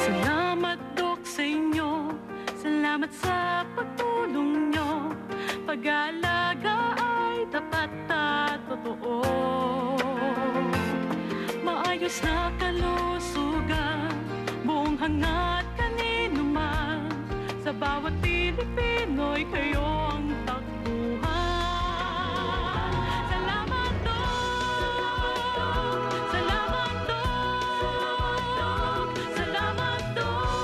Salamat, Dok, sa inyo. Salamat sa pagtulong nyo. Pag-aalaga ay tapat at totoo. Maayos na kalusugan, buong hangat kanino man. Sa bawat Pilipino'y kayo ang takbuhan. Salamat, Dok! Salamat, Dok! Salamat, Dok!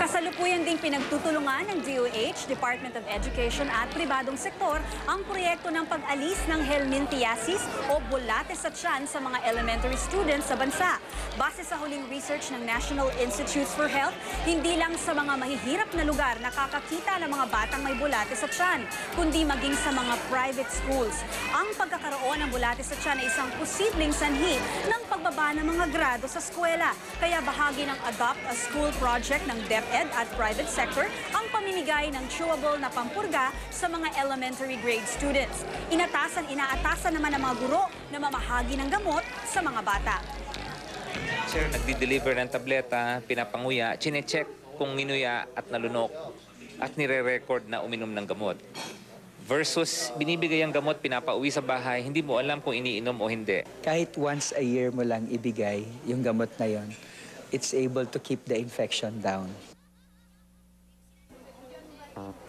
Kasalukuyan ding pinagtutulungan ng DOH, Department of Education at pribadong sektor ang proyekto ng pag-alis ng helminthiasis o bulate sa tiyan sa mga elementary students sa bansa. Base sa huling research ng National Institutes for Health, hindi lang sa mga mahihirap na lugar nakakakita ng mga batang may bulate sa tiyan, kundi maging sa mga private schools. Ang pagkakaroon ng bulate sa tiyan ay isang posibleng sanhi ng pagbaba ng mga grado sa eskwela. Kaya bahagi ng Adopt a School project ng DepEd at private sector ang pamimigay ng chewable na pampurga sa mga elementary grade students. Inaatasan naman ng mga guro na mamahagi ng gamot sa mga bata. Sir, nagdi-deliver ng tableta, pinapanguya, chinecheck kung minuya at nalunok at nire-record na uminom ng gamot. Versus binibigay ang gamot, pinapauwi sa bahay, hindi mo alam kung iniinom o hindi. Kahit once a year mo lang ibigay yung gamot na yon, it's able to keep the infection down.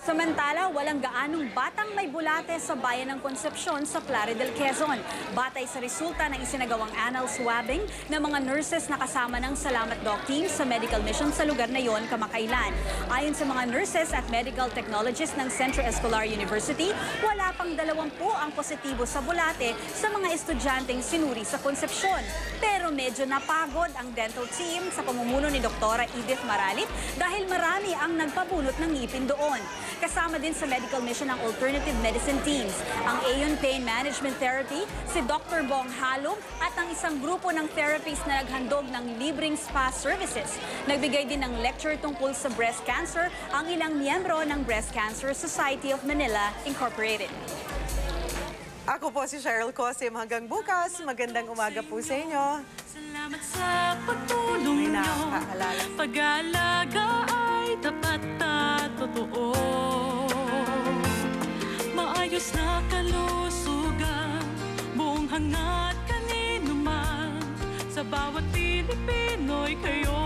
Samantala, walang gaanong batang may bulate sa bayan ng Concepcion sa Plaridel, Quezon. Batay sa resulta ng isinagawang anal swabbing ng mga nurses na kasama ng Salamat Doc team sa medical mission sa lugar na yon kamakailan. Ayon sa mga nurses at medical technologists ng Centro Escolar University, wala pang 20 ang positibo sa bulate sa mga estudyanteng sinuri sa Concepcion. Pero medyo napagod ang dental team sa pamumuno ni Dr. Edith Maralit dahil marami ang nagpabunot ng ngipin doon. Kasama din sa medical mission ng alternative medicine teams, ang Aeon Pain Management Therapy, si Dr. Bong Halong at ang isang grupo ng therapists na naghandog ng libreng spa services. Nagbigay din ng lecture tungkol sa breast cancer ang ilang miyembro ng Breast Cancer Society of Manila Incorporated. Ako po si Cheryl Cosim. Hanggang bukas, magandang umaga po sa inyo. Salamat sa pagtulong nyo. Pag-aalaga ay tapat at totoo. Maayos na kalusugan, buong hangat kanino man. Sa bawat Pilipino'y kayo